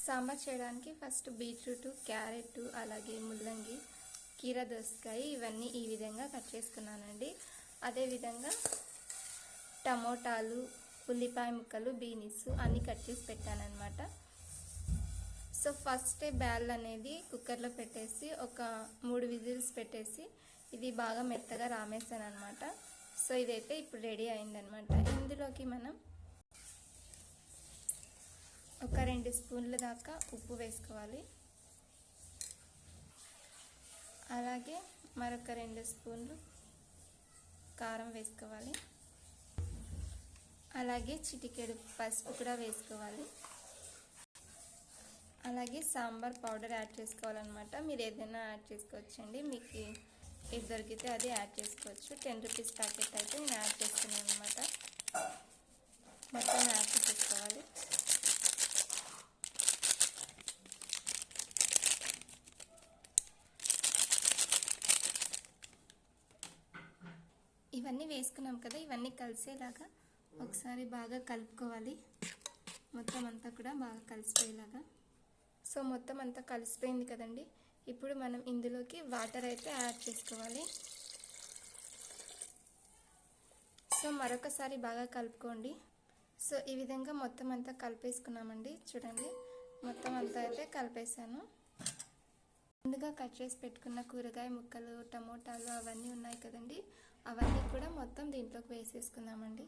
సాంబార్ చేయడానికి first beetroot, carrot, అలాగే ముల్లంగి, కీర దోసకాయ ఇవన్నీ ఈ విధంగా కట్ చేసుకున్నానండి. అదేవిధంగా టమోటాలు, ఉల్లిపాయ ముక్కలు, బీనీస్ అన్నీ కట్ చేసి పెట్టానన్నమాట. సో ఫస్ట్ బ్యాల్ అనేది కుక్కర్లో పెట్టేసి ఒక 3 విజిల్స్ పెట్టేసి ఇది బాగా మెత్తగా రామేసాను అనమాట. సో ఇదైతే ఇప్పుడు రెడీ అయిందనమాట. ఇందులోకి మనం ఒక 2 స్పూన్ల దాకా ఉప్పు వేసుకోవాలి. అలాగే మరొక 2 స్పూన్లు కారం వేసుకోవాలి. అలాగే చిటికెడు పసుపు కూడా వేసుకోవాలి. అలాగే సాంబార్ పౌడర్ యాడ్ చేసుకోవాలన్నమాట. మీరు ఏదైనా యాడ్ చేసుకోవచ్చండి, మీకు ఏది దొరికితే అది యాడ్ చేసుకోవచ్చు. 10 రూపీస్ ప్యాకెట్ అయితే నేను యాడ్ చేసుకున్నాను అనమాట. మొత్తం యాడ్ చేసుకోవాలి. ఇవన్నీ వేసుకున్నాం కదా, ఇవన్నీ కలిసేలాగా ఒకసారి బాగా కలుపుకోవాలి. మొత్తం అంతా కూడా బాగా కలిసిపోయేలాగా. సో మొత్తం అంతా కలిసిపోయింది కదండి. ఇప్పుడు మనం ఇందులోకి వాటర్ అయితే యాడ్ చేసుకోవాలి. సో మరొకసారి బాగా కలుపుకోండి. సో ఈ విధంగా మొత్తం అంతా కలిపేసుకున్నామండి. చూడండి, మొత్తం అంతా అయితే కలిపేసాను. ముందుగా కట్ చేసి పెట్టుకున్న కూరగాయ ముక్కలు, టమోటాలు అవన్నీ ఉన్నాయి కదండి, అవన్నీ కూడా మొత్తం దీంట్లోకి వేసేసుకుందామండి.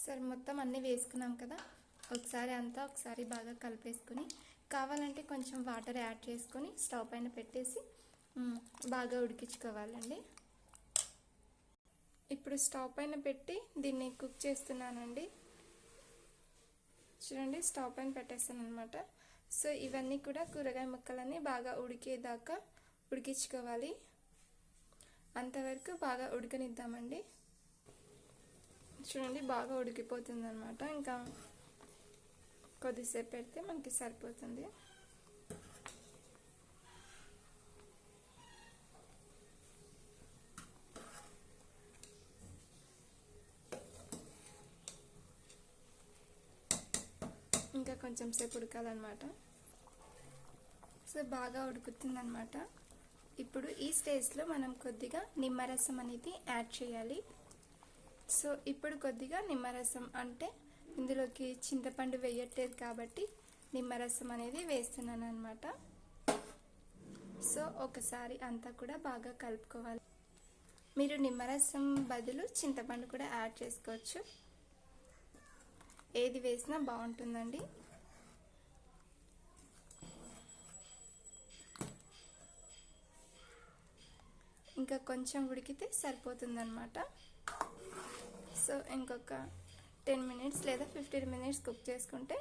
సరే, మొత్తం అన్నీ వేసుకున్నాం కదా, ఒకసారి బాగా కలిపేసుకుని కావాలంటే కొంచెం వాటర్ యాడ్ చేసుకొని స్టవ్ పైన పెట్టేసి బాగా ఉడికించుకోవాలండి. ఇప్పుడు స్టవ్ పైన పెట్టి దీన్ని కుక్ చేస్తున్నానండి. చూడండి, స్టవ్ పైన పెట్టేస్తాను అనమాట. సో ఇవన్నీ కూడా కూరగాయ ముక్కలన్నీ బాగా ఉడికేదాకా ఉడికించుకోవాలి. అంతవరకు బాగా ఉడకనిద్దామండి. చూడండి, బాగా ఉడికిపోతుంది అనమాట. ఇంకా కొద్దిసేపు పెడితే మనకి సరిపోతుంది. ఇంకా కొంచెం సేపు ఉడకాలన్నమాట. సో బాగా ఉడుకుతుంది అనమాట. ఇప్పుడు ఈ స్టేజ్లో మనం కొద్దిగా నిమ్మరసం అనేది యాడ్ చేయాలి. సో ఇప్పుడు కొద్దిగా నిమ్మరసం, అంటే ఇందులోకి చింతపండు వేయట్లేదు కాబట్టి నిమ్మరసం అనేది వేస్తున్నాను అనమాట. సో ఒకసారి అంతా కూడా బాగా కలుపుకోవాలి. మీరు నిమ్మరసం బదులు చింతపండు కూడా యాడ్ చేసుకోవచ్చు, ఏది వేసినా బాగుంటుందండి. ఇంకా కొంచెం ఉడికితే సరిపోతుందన్నమాట. సో ఇంకొక 10 మినిట్స్ లేదా 15 మినిట్స్ కుక్ చేసుకుంటే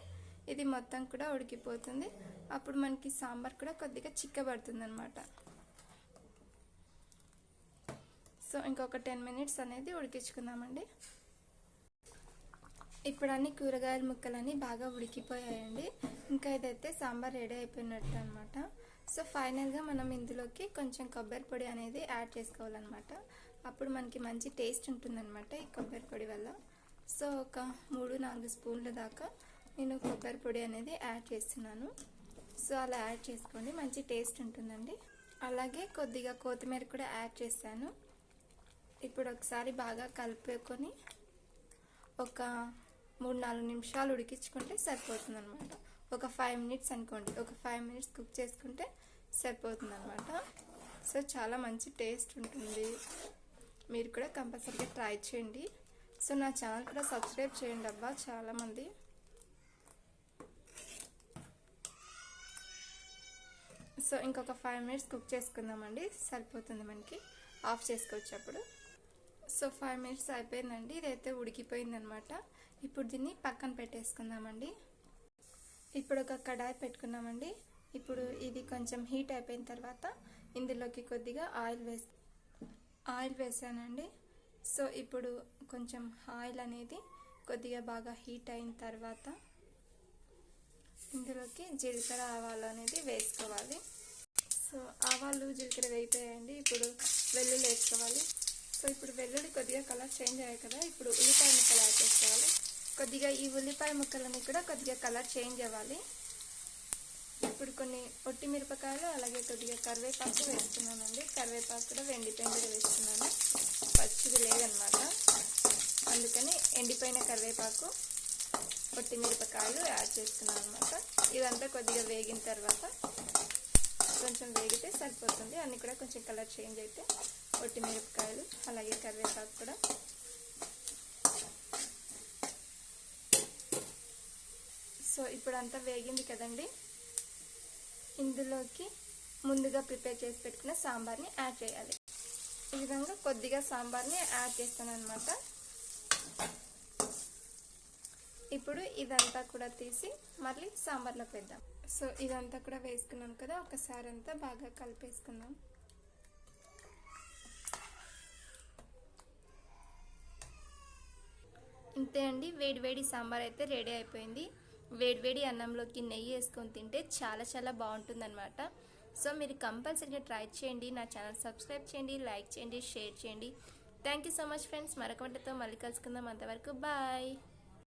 ఇది మొత్తం కూడా ఉడికిపోతుంది. అప్పుడు మనకి సాంబార్ కూడా కొద్దిగా చిక్కబడుతుంది అనమాట. సో ఇంకొక 10 మినిట్స్ అనేది ఉడికించుకుందామండి. ఇప్పుడు అన్ని కూరగాయల ముక్కలన్నీ బాగా ఉడికిపోయాయండి. ఇంకా ఇదైతే సాంబార్ రెడీ అయిపోయినట్టు అనమాట. సో ఫైనల్గా మనం ఇందులోకి కొంచెం కొబ్బరి పొడి అనేది యాడ్ చేసుకోవాలన్నమాట. అప్పుడు మనకి మంచి టేస్ట్ ఉంటుందన్నమాట ఈ కొబ్బరి పొడి వల్ల. సో ఒక 3-4 స్పూన్ల దాకా నేను కొబ్బరి పొడి అనేది యాడ్ చేస్తున్నాను. సో అలా యాడ్ చేసుకోండి, మంచి టేస్ట్ ఉంటుందండి. అలాగే కొద్దిగా కొత్తిమీర కూడా యాడ్ చేశాను. ఇప్పుడు ఒకసారి బాగా కలుపుకొని ఒక 3-4 నిమిషాలు ఉడికించుకుంటే సరిపోతుంది అనమాట. ఒక 5 మినిట్స్ అనుకోండి, ఒక 5 మినిట్స్ కుక్ చేసుకుంటే సరిపోతుంది అనమాట. సో చాలా మంచి టేస్ట్ ఉంటుంది. మీరు కూడా కంపల్సరీగా ట్రై చేయండి. సో నా ఛానల్ కూడా సబ్స్క్రైబ్ చేయండి అబ్బా, చాలామంది. సో ఇంకొక 5 మినిట్స్ కుక్ చేసుకుందామండి, సరిపోతుంది మనకి. ఆఫ్ చేసుకోవచ్చు అప్పుడు. సో 5 మినిట్స్ అయిపోయిందండి, ఇదైతే ఉడికిపోయిందనమాట. ఇప్పుడు దీన్ని పక్కన పెట్టేసుకుందామండి. ఇప్పుడు ఒక కడాయి పెట్టుకున్నామండి. ఇప్పుడు ఇది కొంచెం హీట్ అయిపోయిన తర్వాత ఇందులోకి కొద్దిగా ఆయిల్ వేసానండి. సో ఇప్పుడు కొంచెం ఆయిల్ అనేది కొద్దిగా బాగా హీట్ అయిన తర్వాత ఇందులోకి జీలకర్ర ఆవాలు అనేది వేసుకోవాలి. సో ఆవాలు జీలకర్ర వేయిపోయాయండి. ఇప్పుడు వెల్లుల్లి వేసుకోవాలి. సో ఇప్పుడు వెల్లుల్లి కొద్దిగా కలర్ చేంజ్ అయ్యాయి కదా, ఇప్పుడు ఉల్లిపాయ ముక్కలు యాడ్ చేసుకోవాలి. కొద్దిగా ఈ ఉల్లిపాయ ముక్కలని కూడా కొద్దిగా కలర్ చేంజ్ అవ్వాలి. ఇప్పుడు కొన్ని ఒట్టి మిరపకాయలు అలాగే కొద్దిగా కరివేపాకు వేస్తున్నానండి. కరివేపాకు కూడా ఎండిపోయింది వేస్తున్నాను, పచ్చిది లేదనమాట. అందుకని ఎండిపోయిన కరివేపాకు ఒట్టి మిరపకాయలు యాడ్ చేసుకున్నాను అనమాట. ఇదంతా కొద్దిగా వేగిన తర్వాత కొంచెం వేగితే సరిపోతుంది. అన్నీ కూడా కొంచెం కలర్ చేంజ్ అయితే ఒట్టి మిరపకాయలు అలాగే కరివేపాకు కూడా. సో ఇప్పుడు అంతా వేగింది కదండి, ఇందులోకి ముందుగా ప్రిపేర్ చేసి పెట్టుకున్న సాంబార్ని యాడ్ చేయాలి. ఈ విధంగా కొద్దిగా సాంబార్ని యాడ్ చేస్తాను అనమాట. ఇప్పుడు ఇదంతా కూడా తీసి మళ్ళీ సాంబార్లో వేద్దాం. సో ఇదంతా కూడా వేసుకున్నాం కదా, ఒకసారి అంతా బాగా కలిపేసుకుందాం. ఇంతే అండి, వేడి వేడి సాంబార్ అయితే రెడీ అయిపోయింది. వేడివేడి అన్నంలోకి నెయ్యి వేసుకొని తింటే చాలా చాలా బాగుంటుందన్నమాట. సో మీరు కంపల్సరీగా ట్రై చేయండి. నా ఛానల్ సబ్స్క్రైబ్ చేయండి, లైక్ చేయండి, షేర్ చేయండి. Thank you so much friends. మరొక వంటతో మళ్ళీ కలుసుకుందాం. అంతవరకు బాయ్.